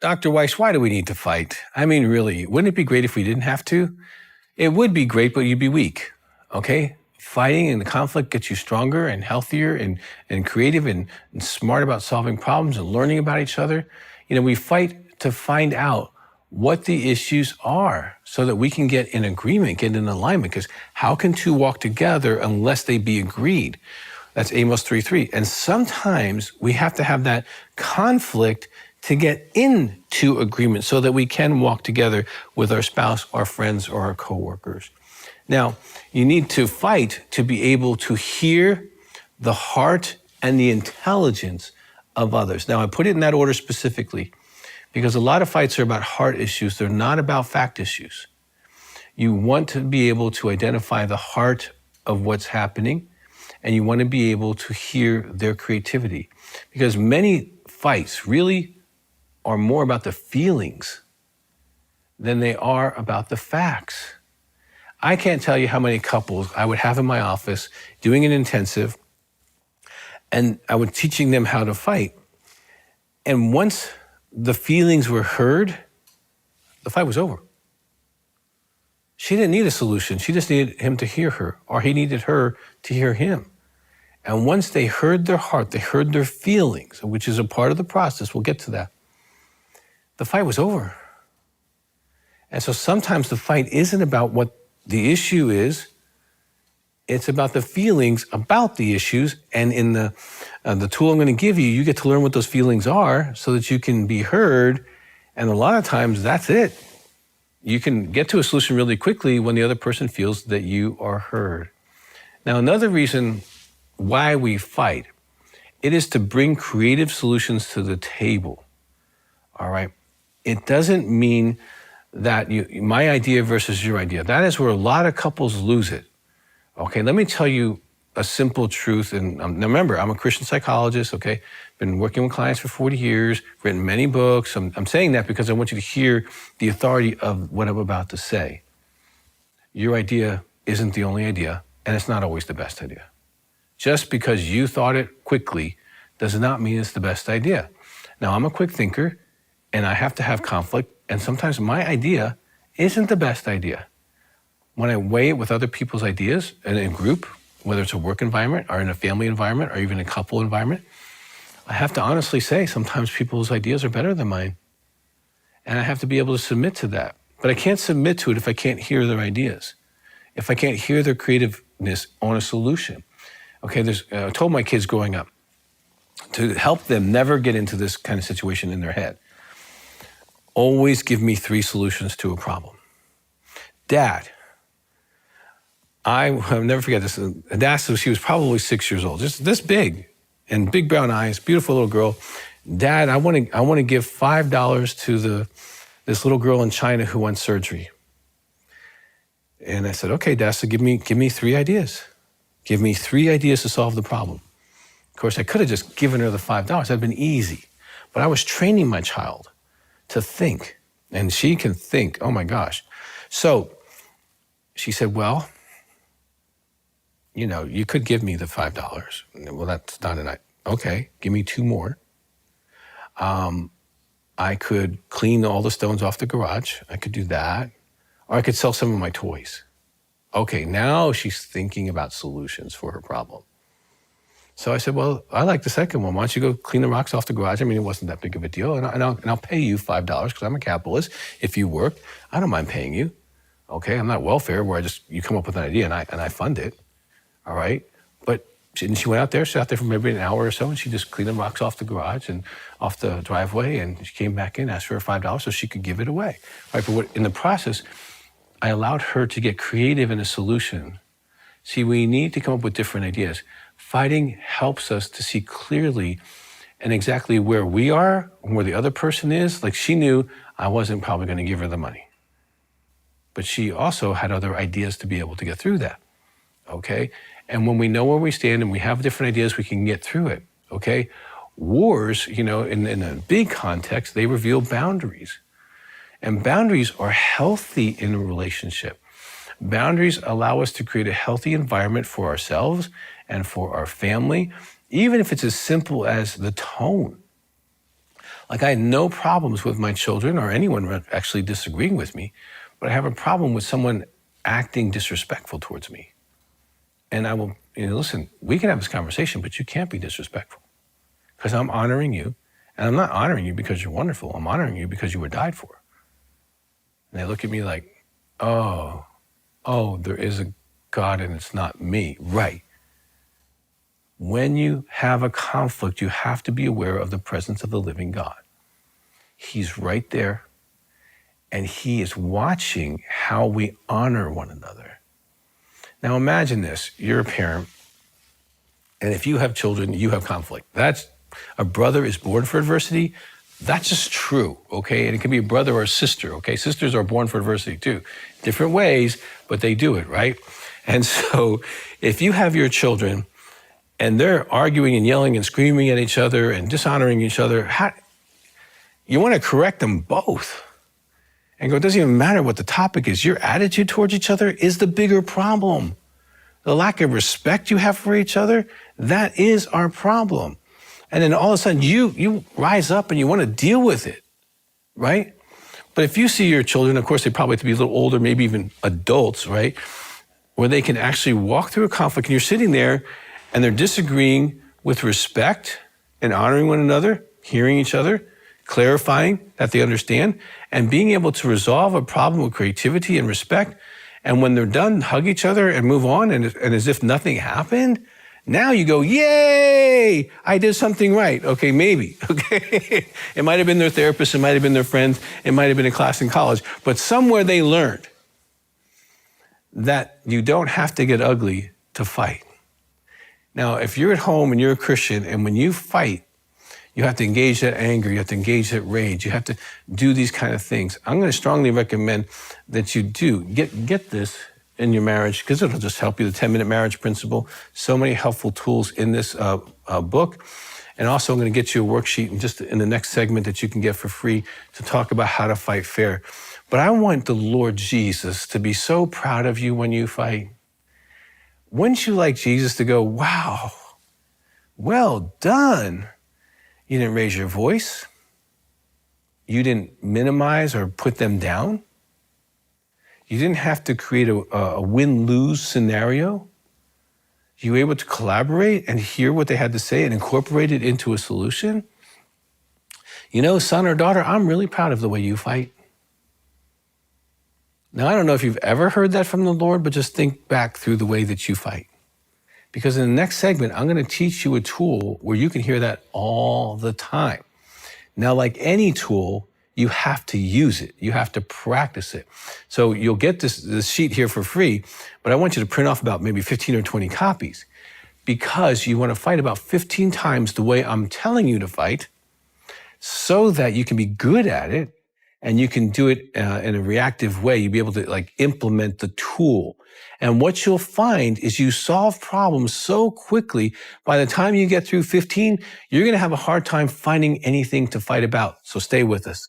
Dr. Weiss, why do we need to fight? I mean, really, wouldn't it be great if we didn't have to? It would be great, but you'd be weak, okay? Fighting and the conflict gets you stronger and healthier and creative and smart about solving problems and learning about each other. You know, we fight to find out what the issues are so that we can get in agreement, get in alignment, because how can two walk together unless they be agreed? That's Amos 3:3. And sometimes we have to have that conflict to get into agreement so that we can walk together with our spouse, our friends, or our coworkers. Now, you need to fight to be able to hear the heart and the intelligence of others. Now, I put it in that order specifically because a lot of fights are about heart issues. They're not about fact issues. You want to be able to identify the heart of what's happening, and you want to be able to hear their creativity, because many fights really are more about the feelings than they are about the facts. I can't tell you how many couples I would have in my office doing an intensive, and I was teaching them how to fight. And once the feelings were heard, the fight was over. She didn't need a solution. She just needed him to hear her, or he needed her to hear him. And once they heard their heart, they heard their feelings, which is a part of the process, we'll get to that, the fight was over. And so sometimes the fight isn't about what the issue is, it's about the feelings about the issues. And in the tool I'm going to give you, you get to learn what those feelings are so that you can be heard. And a lot of times that's it. You can get to a solution really quickly when the other person feels that you are heard. Now, another reason why we fight, it is to bring creative solutions to the table. All right. It doesn't mean that my idea versus your idea. That is where a lot of couples lose it. Okay, let me tell you a simple truth. And now remember, I'm a Christian psychologist, okay? Been working with clients for 40 years, written many books. I'm saying that because I want you to hear the authority of what I'm about to say. Your idea isn't the only idea, and it's not always the best idea. Just because you thought it quickly does not mean it's the best idea. Now, I'm a quick thinker, and I have to have conflict, and sometimes my idea isn't the best idea. When I weigh it with other people's ideas in a group, whether it's a work environment or in a family environment or even a couple environment, I have to honestly say sometimes people's ideas are better than mine. And I have to be able to submit to that. But I can't submit to it if I can't hear their ideas, if I can't hear their creativeness on a solution. Okay, I told my kids growing up to help them never get into this kind of situation in their head. Always give me 3 solutions to a problem. Dad, I'll never forget this. Dad, she was probably 6 years old, just this big, and big brown eyes, beautiful little girl. Dad, I want to give $5 to this little girl in China who wants surgery. And I said, okay, Dad, so give me 3 ideas. Give me 3 ideas to solve the problem. Of course, I could have just given her the $5. That'd been easy. But I was training my child to think, and she can think, oh my gosh. So she said, well, you could give me the $5. Well, that's not enough. Okay, give me 2 more. I could clean all the stones off the garage. I could do that. Or I could sell some of my toys. Okay, now she's thinking about solutions for her problem. So I said, well, I like the second one. Why don't you go clean the rocks off the garage? I mean, it wasn't that big of a deal. And I'll pay you $5 because I'm a capitalist. If you work, I don't mind paying you. Okay, I'm not welfare where you come up with an idea and I fund it. All right. But she went out there, sat there for maybe an hour or so, and she just cleaned the rocks off the garage and off the driveway. And she came back in, asked for her $5 so she could give it away. Right. But in the process, I allowed her to get creative in a solution. See, we need to come up with different ideas. Fighting helps us to see clearly and exactly where we are and where the other person is. Like, she knew I wasn't probably going to give her the money, but she also had other ideas to be able to get through that. Okay. And when we know where we stand and we have different ideas, we can get through it. Okay. Wars, in a big context, they reveal boundaries. And boundaries are healthy in a relationship. Boundaries allow us to create a healthy environment for ourselves and for our family, even if it's as simple as the tone. Like I had no problems with my children or anyone actually disagreeing with me, but I have a problem with someone acting disrespectful towards me. And I will, listen, we can have this conversation, but you can't be disrespectful because I'm honoring you. And I'm not honoring you because you're wonderful. I'm honoring you because you were died for. And they look at me like, oh, there is a God and it's not me. Right. When you have a conflict, you have to be aware of the presence of the living God. He's right there, and he is watching how we honor one another. Now imagine this, you're a parent, and if you have children, you have conflict. That's, a brother is born for adversity. That's just true, okay? And it can be a brother or a sister, okay? Sisters are born for adversity too. Different ways, but they do it, right? And so if you have your children and they're arguing and yelling and screaming at each other and dishonoring each other, you want to correct them both and go, it doesn't even matter what the topic is. Your attitude towards each other is the bigger problem. The lack of respect you have for each other, that is our problem. And then all of a sudden you rise up and you want to deal with it, right? But if you see your children, of course, they probably have to be a little older, maybe even adults, right? Where they can actually walk through a conflict and you're sitting there and they're disagreeing with respect and honoring one another, hearing each other, clarifying that they understand, and being able to resolve a problem with creativity and respect. And when they're done, hug each other and move on, and as if nothing happened. Now you go, yay, I did something right. Okay, maybe, okay? It might have been their therapist, it might have been their friends, it might have been a class in college, but somewhere they learned that you don't have to get ugly to fight. Now, if you're at home and you're a Christian, and when you fight, you have to engage that anger, you have to engage that rage, you have to do these kind of things. I'm going to strongly recommend that you do get this in your marriage, because it'll just help you, the 10-minute marriage principle. So many helpful tools in this book. And also I'm going to get you a worksheet in the next segment that you can get for free to talk about how to fight fair. But I want the Lord Jesus to be so proud of you when you fight. Wouldn't you like Jesus to go, wow, well done. You didn't raise your voice. You didn't minimize or put them down. You didn't have to create a win-lose scenario. You were able to collaborate and hear what they had to say and incorporate it into a solution. You know, son or daughter, I'm really proud of the way you fight. Now, I don't know if you've ever heard that from the Lord, but just think back through the way that you fight. Because in the next segment, I'm going to teach you a tool where you can hear that all the time. Now, like any tool, you have to use it. You have to practice it. So you'll get this sheet here for free, but I want you to print off about maybe 15 or 20 copies, because you want to fight about 15 times the way I'm telling you to fight, so that you can be good at it and you can do it in a reactive way. You'll be able to implement the tool. And what you'll find is you solve problems so quickly, by the time you get through 15, you're going to have a hard time finding anything to fight about. So stay with us.